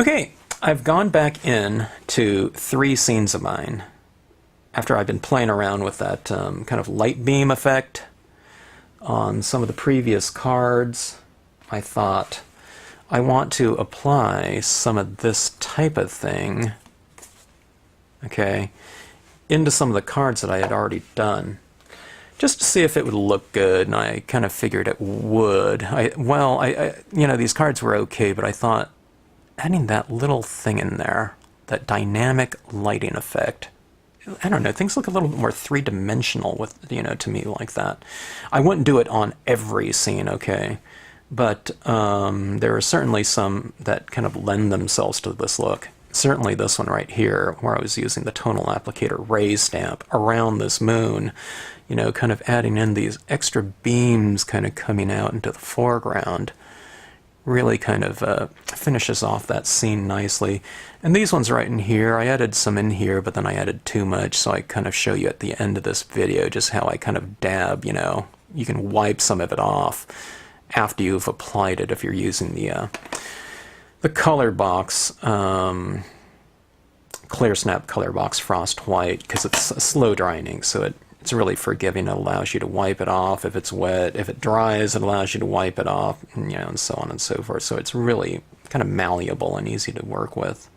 Okay, I've gone back in to 3 scenes of mine after I've been playing around with that kind of light beam effect on some of the previous cards. I thought I want to apply some of this type of thing, okay, into some of the cards that I had already done, just to see if it would look good, and I kind of figured it would. You know, these cards were okay, but I thought adding that little thing in there, that dynamic lighting effect, I don't know, things look a little bit more three-dimensional with, you know, to me like that. I wouldn't do it on every scene, okay, but there are certainly some that kind of lend themselves to this look. Certainly this one right here, where I was using the tonal applicator raise stamp around this moon, you know, kind of adding in these extra beams kind of coming out into the foreground, really kind of finishes off that scene nicely. And these ones right in here, I added some in here, but then I added too much, so I kind of show you at the end of this video just how I kind of dab, you know. You can wipe some of it off after you've applied it if you're using the Colorbox, Clear Snap Colorbox Frost White, because it's slow drying, so it's really forgiving. It allows you to wipe it off if it's wet. If it dries, it allows you to wipe it off, and, you know, and so on and so forth. So it's really kind of malleable and easy to work with.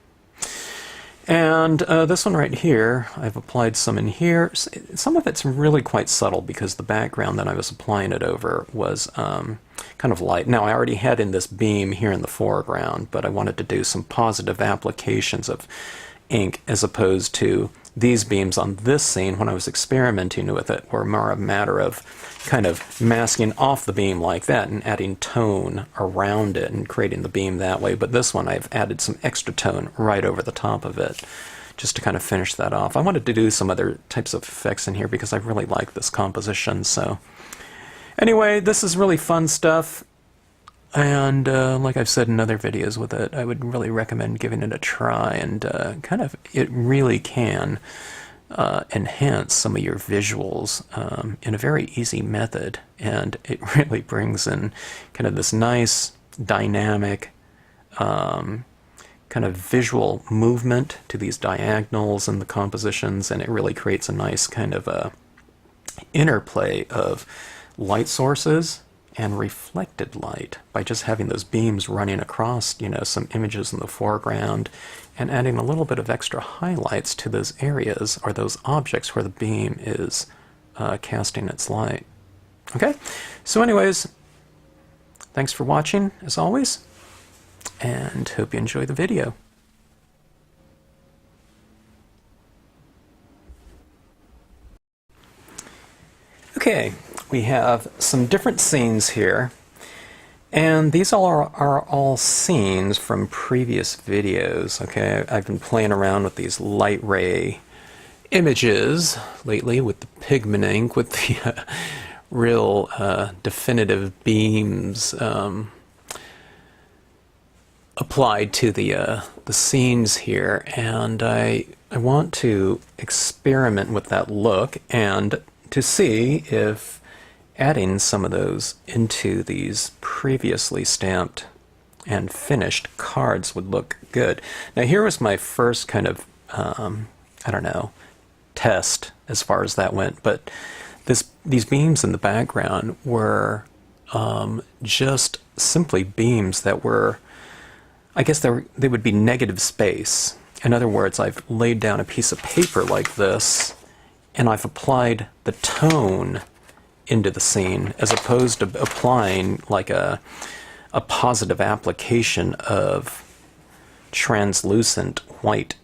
And this one right here, I've applied some in here. Some of it's really quite subtle because the background that I was applying it over was kind of light. Now, I already had in this beam here in the foreground, but I wanted to do some positive applications of ink as opposed to these beams on this scene. When I was experimenting with it, were more a matter of kind of masking off the beam like that and adding tone around it and creating the beam that way. But this one, I've added some extra tone right over the top of it just to kind of finish that off. I wanted to do some other types of effects in here because I really like this composition. So anyway, this is really fun stuff. And like I've said in other videos with it, I would really recommend giving it a try, and kind of, it really can enhance some of your visuals in a very easy method, and it really brings in kind of this nice dynamic kind of visual movement to these diagonals and the compositions, and it really creates a nice kind of interplay of light sources and reflected light by just having those beams running across, you know, some images in the foreground and adding a little bit of extra highlights to those areas or those objects where the beam is casting its light. Okay, so anyways, thanks for watching as always, and hope you enjoy the video. Okay, we have some different scenes here, and these are all scenes from previous videos. Okay, I've been playing around with these light ray images lately with the pigment ink, with the real definitive beams applied to the scenes here, and I want to experiment with that look and to see if adding some of those into these previously stamped and finished cards would look good. Now here was my first kind of, I don't know, test as far as that went, but these beams in the background were just simply beams that were, I guess they would be negative space. In other words, I've laid down a piece of paper like this, and I've applied the tone into the scene as opposed to applying like a positive application of translucent white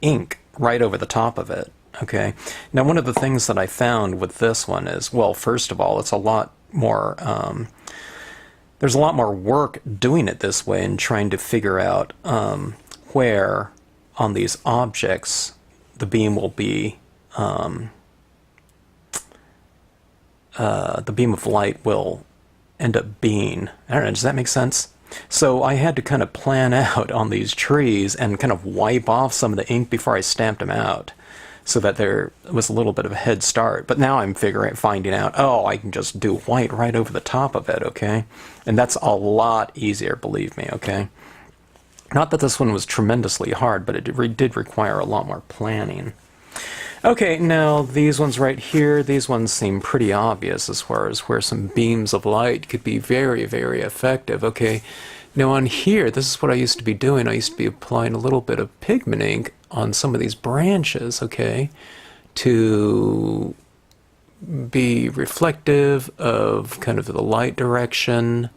ink right over the top of it. Okay. Now, one of the things that I found with this one is, well, first of all, it's a lot more, there's a lot more work doing it this way and trying to figure out where on these objects the beam will be, the beam of light will end up being. I don't know, does that make sense? So I had to kind of plan out on these trees and kind of wipe off some of the ink before I stamped them out, so that there was a little bit of a head start. But now I'm finding out, oh, I can just do white right over the top of it, okay? And that's a lot easier, believe me, okay? Not that this one was tremendously hard, but it did require a lot more planning. Okay, now these ones right here, these ones seem pretty obvious as far as where some beams of light could be very, very effective. Okay, now on here, this is what I used to be doing. I used to be applying a little bit of pigment ink on some of these branches, okay, to be reflective of kind of the light direction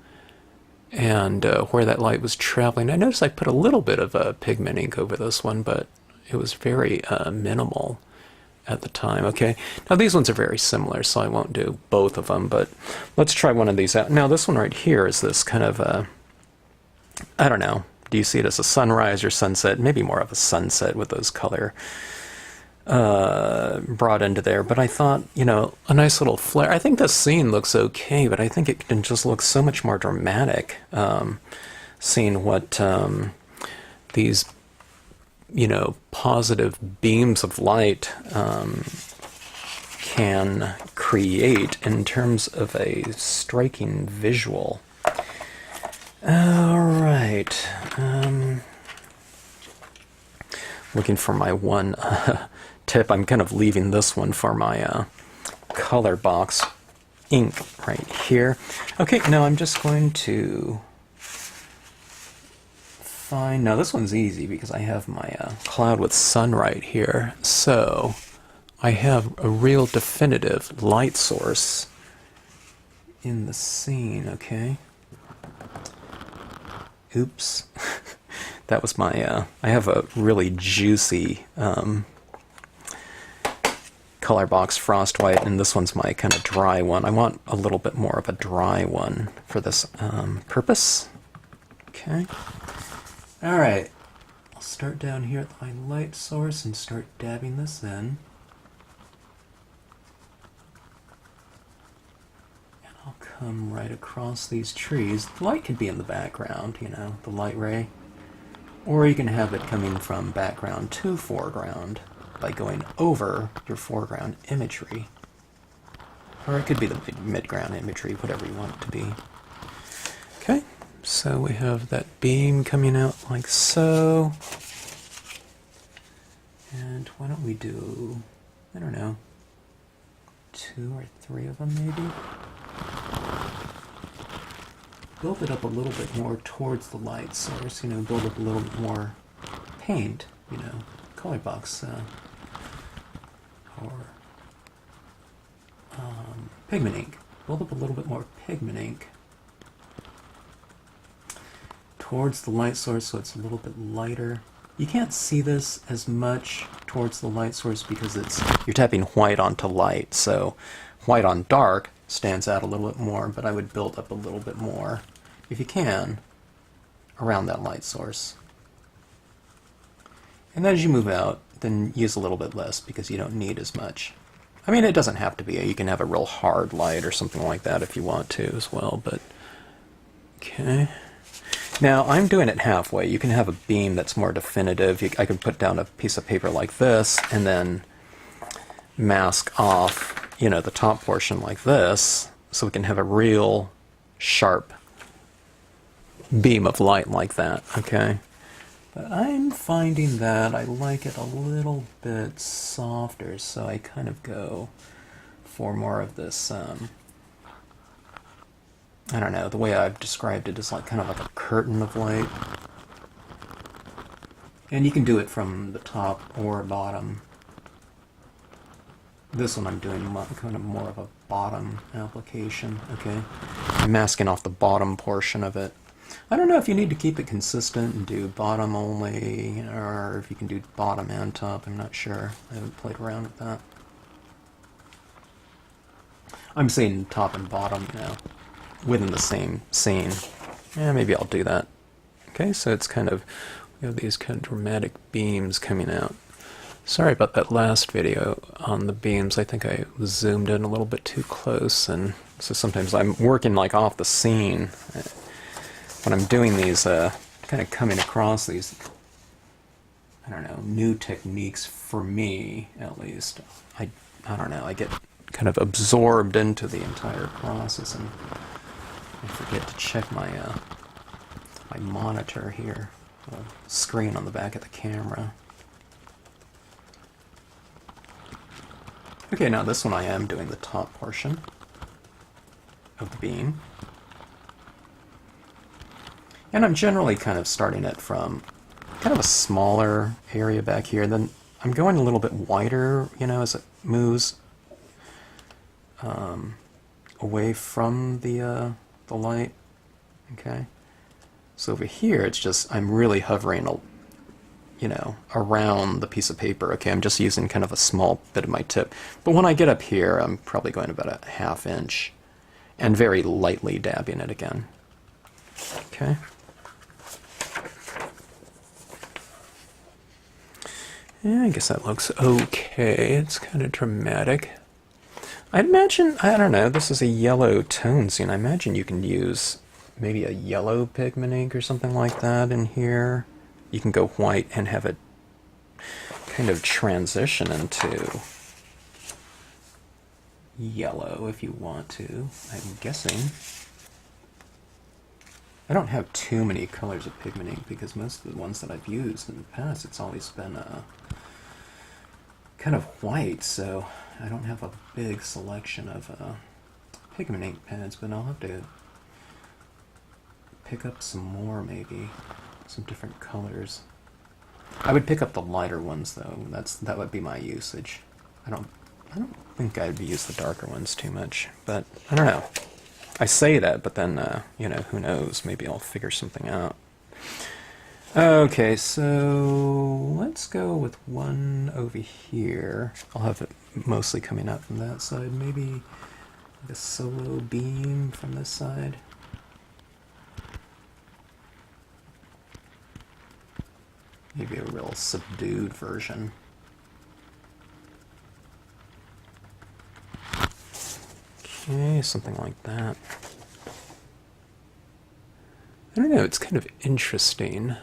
and where that light was traveling. I noticed I put a little bit of pigment ink over this one, but it was very minimal at the time. Okay, now these ones are very similar, so I won't do both of them, but let's try one of these out. Now this one right here is this kind of a, I don't know, do you see it as a sunrise or sunset? Maybe more of a sunset with those color brought into there, but I thought, you know, a nice little flare. I think the scene looks okay, but I think it can just look so much more dramatic, seeing what these, you know, positive beams of light can create in terms of a striking visual. All right. Looking for my one tip. I'm kind of leaving this one for my Colorbox ink right here. Okay, now I'm just going to find... Now this one's easy because I have my cloud with sun right here. So I have a real definitive light source in the scene, okay? Oops. That was my, I have a really juicy Colorbox Frost White, and this one's my kind of dry one. I want a little bit more of a dry one for this purpose. Okay. Alright. I'll start down here at my light source and start dabbing this in. And I'll come right across these trees. The light could be in the background, you know, the light ray. Or you can have it coming from background to foreground by going over your foreground imagery. Or it could be the midground imagery, whatever you want it to be. Okay, so we have that beam coming out like so. And why don't we do, I don't know, 2 or 3 of them maybe? Build it up a little bit more towards the light source, you know, build up a little bit more paint, you know, Colorbox, or pigment ink. Build up a little bit more pigment ink towards the light source so it's a little bit lighter. You can't see this as much towards the light source because you're tapping white onto light, so white on dark stands out a little bit more, but I would build up a little bit more, if you can, around that light source. And then as you move out, then use a little bit less because you don't need as much. I mean, it doesn't have to be. You can have a real hard light or something like that if you want to as well, but... Okay. Now, I'm doing it halfway. You can have a beam that's more definitive. I can put down a piece of paper like this and then mask off, you know, the top portion like this, so we can have a real sharp beam of light like that, okay? But I'm finding that I like it a little bit softer, so I kind of go for more of this, I don't know, the way I've described it is like kind of like a curtain of light. And you can do it from the top or bottom. This one I'm doing kind of more of a bottom application, okay? I'm masking off the bottom portion of it. I don't know if you need to keep it consistent and do bottom only, or if you can do bottom and top, I'm not sure. I haven't played around with that. I'm saying top and bottom, you know, within the same scene. Yeah, maybe I'll do that. Okay, so it's kind of, we have these kind of dramatic beams coming out. Sorry about that last video on the beams. I think I zoomed in a little bit too close, and so sometimes I'm working like off the scene. When I'm doing these, kind of coming across these, I don't know, new techniques for me, at least. I don't know, I get kind of absorbed into the entire process, and I forget to check my my monitor here. screen on the back of the camera. Okay, now this one I am doing the top portion of the beam. And I'm generally kind of starting it from kind of a smaller area back here. Then I'm going a little bit wider, you know, as it moves away from the light. Okay. So over here, it's just, I'm really hovering, you know, around the piece of paper. Okay, I'm just using kind of a small bit of my tip. But when I get up here, I'm probably going about a 1/2 inch and very lightly dabbing it again. Okay. Yeah, I guess that looks okay. It's kind of dramatic. I'd imagine, I don't know, this is a yellow tone scene. I imagine you can use maybe a yellow pigment ink or something like that in here. You can go white and have it kind of transition into yellow if you want to, I'm guessing. I don't have too many colors of pigment ink because most of the ones that I've used in the past, it's always been kind of white, so I don't have a big selection of pigment ink pens, but I'll have to pick up some more, maybe some different colors. I would pick up the lighter ones though. That would be my usage. I don't think I'd use the darker ones too much, but I don't know. I say that, but then you know, who knows? Maybe I'll figure something out. Okay, so let's go with one over here. I'll have it mostly coming out from that side. Maybe like a solo beam from this side. Maybe a real subdued version. Okay, something like that. I don't know, it's kind of interesting.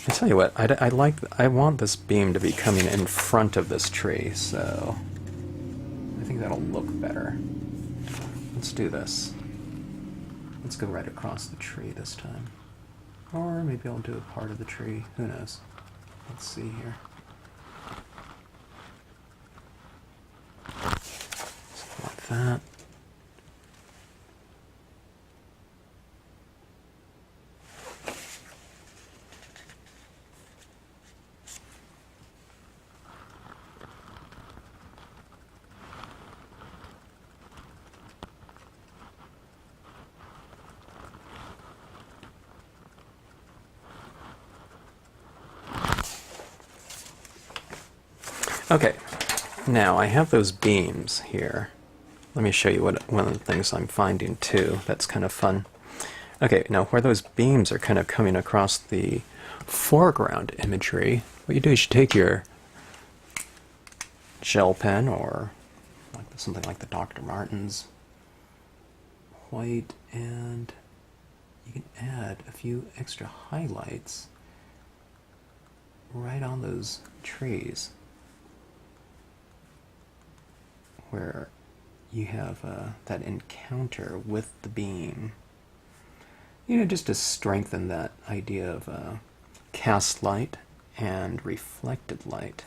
I tell you what, I want this beam to be coming in front of this tree, so I think that'll look better. Let's do this. Let's go right across the tree this time. Or maybe I'll do a part of the tree. Who knows? Let's see here. Something like that. Okay, now I have those beams here. Let me show you one of the things I'm finding too that's kind of fun. Okay, now where those beams are kind of coming across the foreground imagery, what you do is you take your gel pen or something like the Dr. Martens white, and you can add a few extra highlights right on those trees where you have that encounter with the beam. You know, just to strengthen that idea of cast light and reflected light.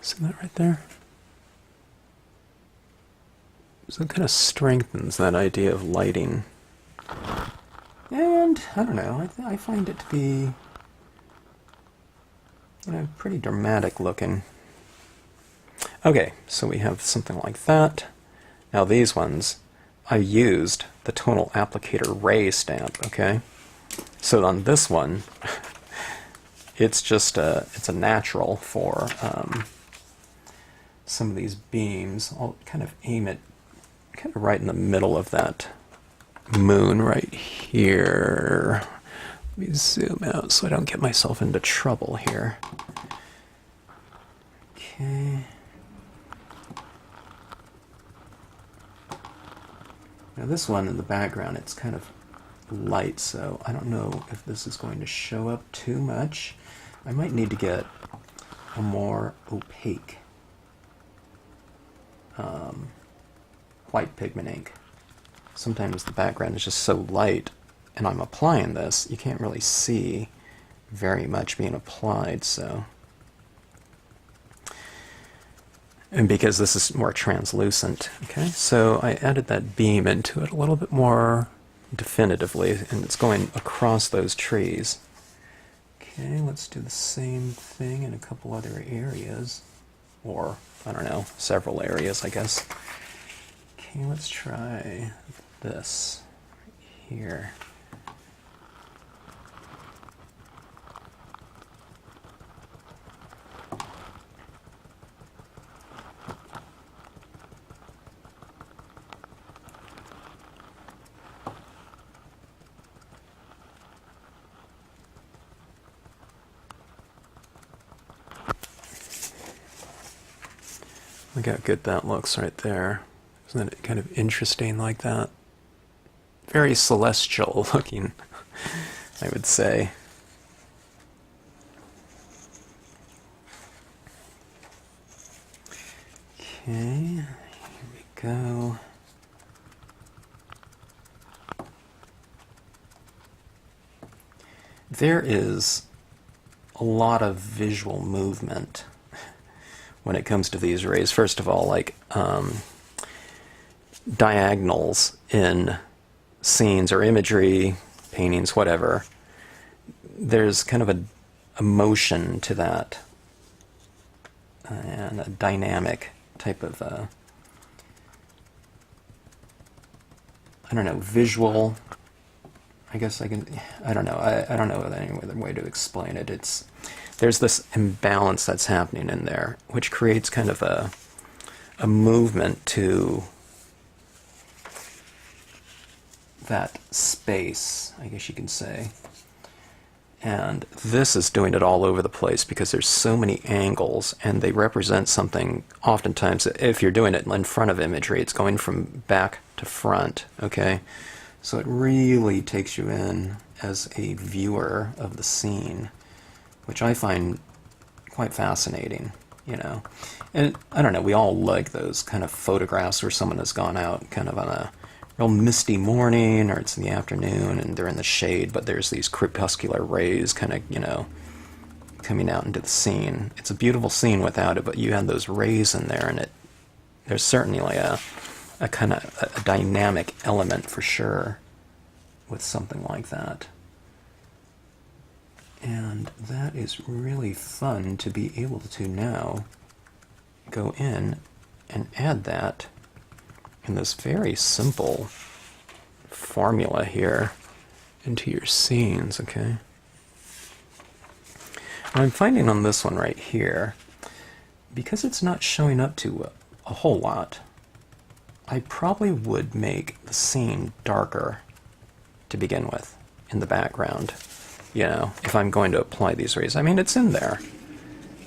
See that right there? So it kind of strengthens that idea of lighting. And, I don't know, I find it to be, you know, pretty dramatic looking. Okay, so we have something like that. Now these ones, I used the tonal applicator ray stamp, okay? So on this one, it's just it's a natural for some of these beams. I'll kind of aim it kind of right in the middle of that moon right here. Let me zoom out so I don't get myself into trouble here. Okay. Now this one in the background, it's kind of light, so I don't know if this is going to show up too much. I might need to get a more opaque white pigment ink. Sometimes the background is just so light, and I'm applying this, you can't really see very much being applied, so. And because this is more translucent, okay? So I added that beam into it a little bit more definitively, and it's going across those trees. Okay, let's do the same thing in a couple other areas, or, I don't know, several areas, I guess. Okay, let's try this right here. Look how good that looks right there. Isn't it kind of interesting like that? Very celestial looking, I would say. Okay, here we go. There is a lot of visual movement when it comes to these rays. First of all, like diagonals in scenes or imagery, paintings, whatever. There's kind of a motion to that, and a dynamic type of, I don't know, visual. I guess I don't know. I don't know any other way to explain it. There's this imbalance that's happening in there, which creates kind of a movement to that space, I guess you can say. And this is doing it all over the place because there's so many angles, and they represent something. Oftentimes, if you're doing it in front of imagery, it's going from back to front, okay? So it really takes you in as a viewer of the scene, which I find quite fascinating, you know. And I don't know, we all like those kind of photographs where someone has gone out kind of on a real misty morning, or it's in the afternoon and they're in the shade, but there's these crepuscular rays kind of, you know, coming out into the scene. It's a beautiful scene without it, but you have those rays in there, and there's certainly like a kind of a dynamic element for sure with something like that. And that is really fun to be able to now go in and add that in this very simple formula here into your scenes, okay? What I'm finding on this one right here, because it's not showing up to a whole lot, I probably would make the scene darker to begin with in the background. You know, if I'm going to apply these rays. I mean, it's in there,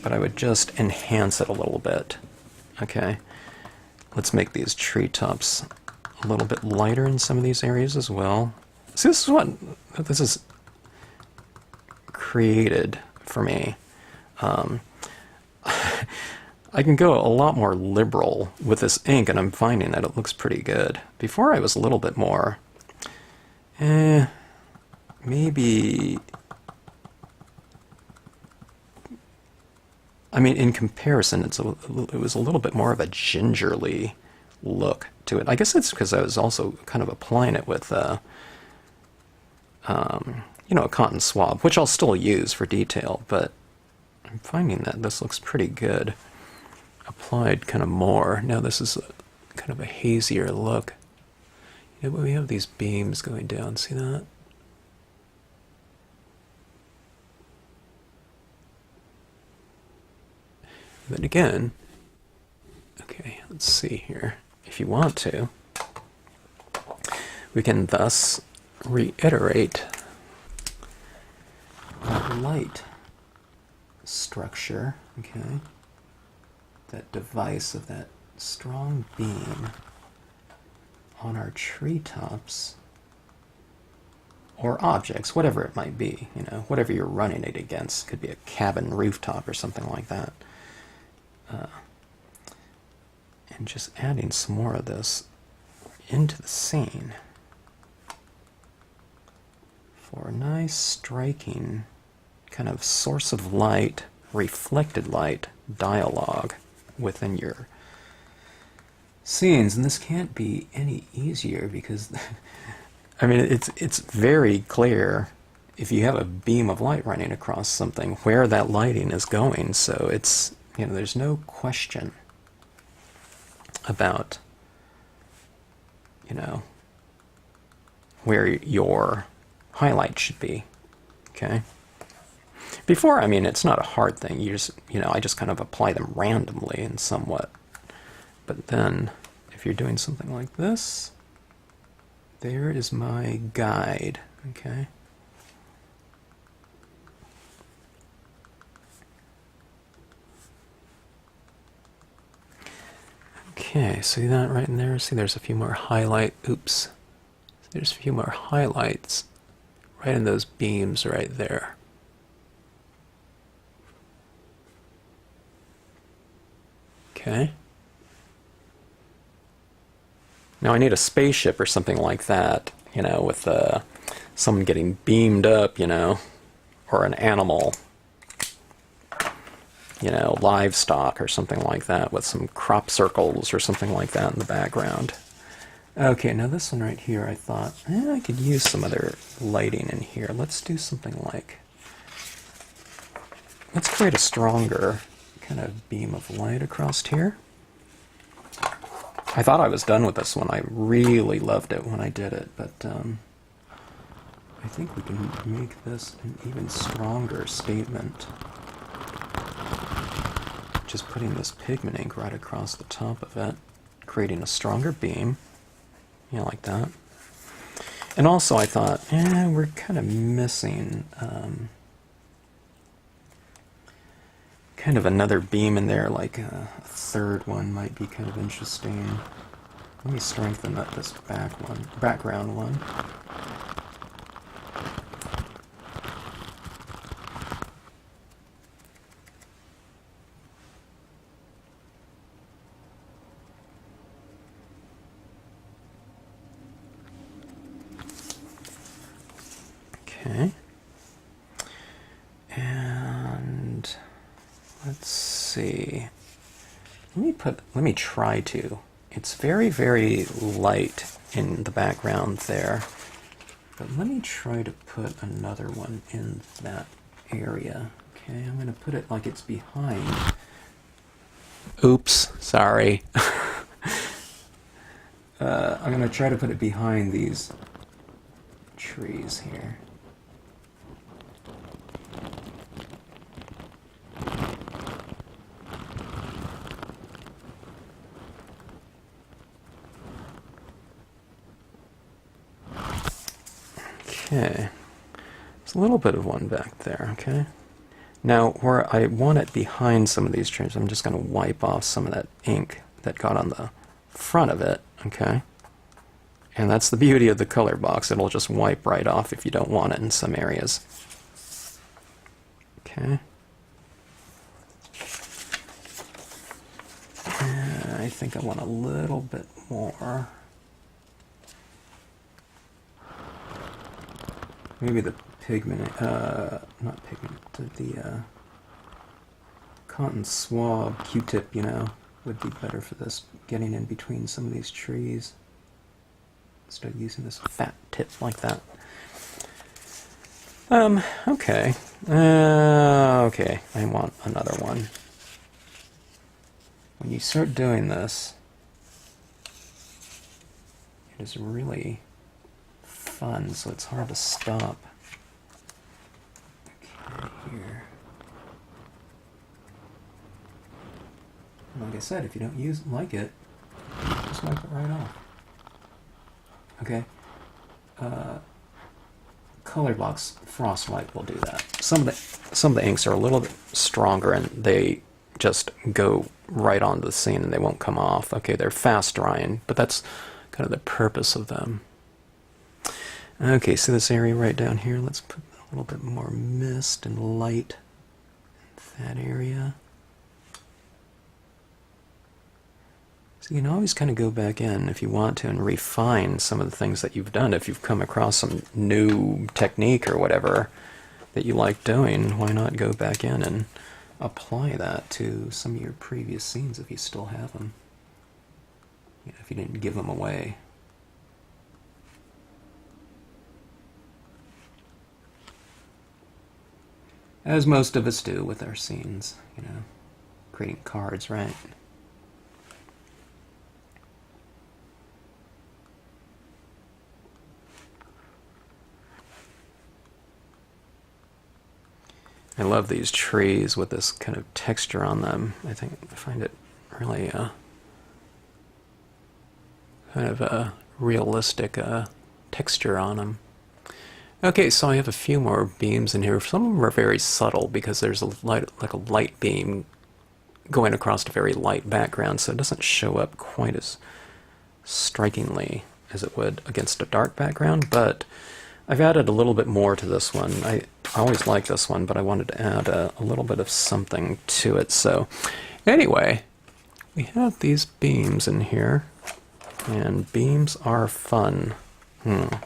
but I would just enhance it a little bit. Okay, let's make these treetops a little bit lighter in some of these areas as well. See, this is what this is created for me. I can go a lot more liberal with this ink, and I'm finding that it looks pretty good. Before I was a little bit more, maybe, I mean, in comparison, it was a little bit more of a gingerly look to it. I guess it's because I was also kind of applying it with, you know, a cotton swab, which I'll still use for detail, but I'm finding that this looks pretty good applied kind of more. Now this is kind of a hazier look. You know, we have these beams going down, see that? Then again, okay, let's see here. If you want to, we can thus reiterate that light structure, okay, that device of that strong beam on our treetops or objects, whatever it might be, you know, whatever you're running it against. Could be a cabin rooftop or something like that. and just adding some more of this into the scene for a nice striking kind of source of light, reflected light dialogue within your scenes. And this can't be any easier because I mean it's very clear if you have a beam of light running across something where that lighting is going. So it's, you know, there's no question about, you know, where your highlight should be. Okay. Before, I mean, it's not a hard thing. You just, you know, I just kind of apply them randomly and somewhat. But then, if you're doing something like this, there is my guide. Okay. Okay, see that right in there? See, there's a few more highlight. Oops. There's a few more highlights right in those beams right there. Okay. Now I need a spaceship or something like that, you know, with someone getting beamed up, you know, or an animal, you know, livestock or something like that with some crop circles or something like that in the background. Okay, now this one right here, I thought, I could use some other lighting in here. Let's do something like, let's create a stronger kind of beam of light across here. I thought I was done with this one. I really loved it when I did it, but I think we can make this an even stronger statement. Just putting this pigment ink right across the top of it, creating a stronger beam, you know, like that. And also I thought, we're kind of missing kind of another beam in there, like a third one might be kind of interesting. Let me strengthen up this background one. Okay. And let's see. Let me try to. It's very, very light in the background there. But let me try to put another one in that area. Okay, I'm going to put it like it's behind. Oops, sorry. I'm going to try to put it behind these trees here. Okay, there's a little bit of one back there, okay? Now, where I want it behind some of these trees, I'm just going to wipe off some of that ink that got on the front of it, okay? And that's the beauty of the color box. It'll just wipe right off if you don't want it in some areas. Okay. I think I want a little bit more. Maybe the pigment, not pigment, the cotton swab Q-tip, you know, would be better for this, getting in between some of these trees. Instead of using this fat tip like that. Okay. Okay, I want another one. When you start doing this, it is really fun, so it's hard to stop. Okay, here. And like I said, if you don't like it, just wipe it right off. Okay. Colorbox Frostlight will do that. Some of the inks are a little bit stronger and they just go right onto the scene and they won't come off. Okay, they're fast drying, but that's kind of the purpose of them. Okay, so this area right down here, let's put a little bit more mist and light in that area. So you can always kind of go back in if you want to and refine some of the things that you've done. If you've come across some new technique or whatever that you like doing, why not go back in and apply that to some of your previous scenes if you still have them. You know, if you didn't give them away. As most of us do with our scenes, you know, creating cards, right? I love these trees with this kind of texture on them. I find it really kind of a realistic texture on them. Okay, so I have a few more beams in here. Some of them are very subtle because there's a light beam going across a very light background, so it doesn't show up quite as strikingly as it would against a dark background, but I've added a little bit more to this one. I always like this one, but I wanted to add a little bit of something to it. So anyway, we have these beams in here, and beams are fun. I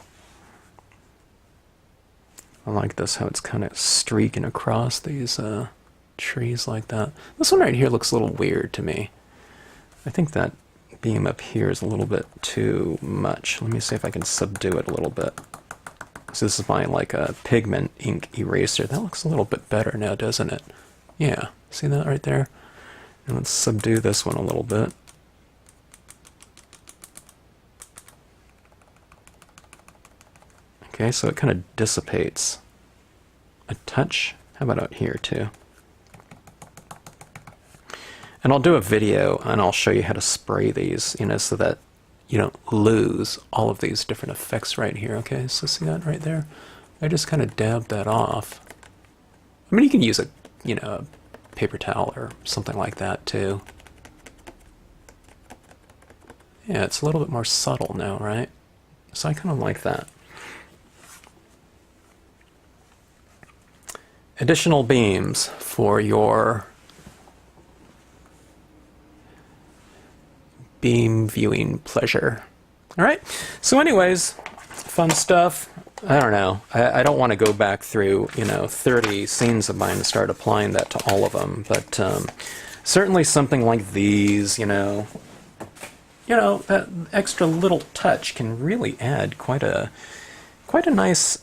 like this, how it's kind of streaking across these trees like that. This one right here looks a little weird to me. I think that beam up here is a little bit too much. Let me see if I can subdue it a little bit. So this is my pigment ink eraser. That looks a little bit better now, doesn't it? Yeah, see that right there? And let's subdue this one a little bit. Okay, so it kind of dissipates a touch. How about out here too? And I'll do a video and I'll show you how to spray these, you know, so that you don't lose all of these different effects right here. Okay, so see that right there? I just kind of dabbed that off. I mean, you can use a, you know, a paper towel or something like that too. Yeah, it's a little bit more subtle now, right? So I kind of like that. Additional beams for your beam viewing pleasure. All right, so anyways, fun stuff. I don't know. I don't want to go back through, you know, 30 scenes of mine and start applying that to all of them, but certainly something like these, you know, that extra little touch can really add quite a nice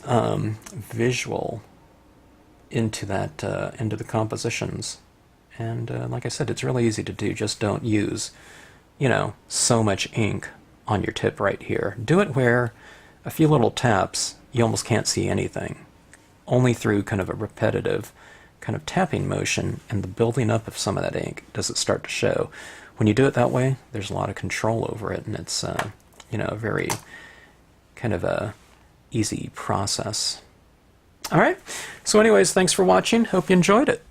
visual into that into the compositions. And like I said, it's really easy to do. Just don't use, you know, so much ink on your tip right here. Do it where a few little taps, you almost can't see anything. Only through kind of a repetitive kind of tapping motion and the building up of some of that ink does it start to show. When you do it that way, there's a lot of control over it, and it's you know, a very kind of a easy process. All right, so anyways, thanks for watching. Hope you enjoyed it.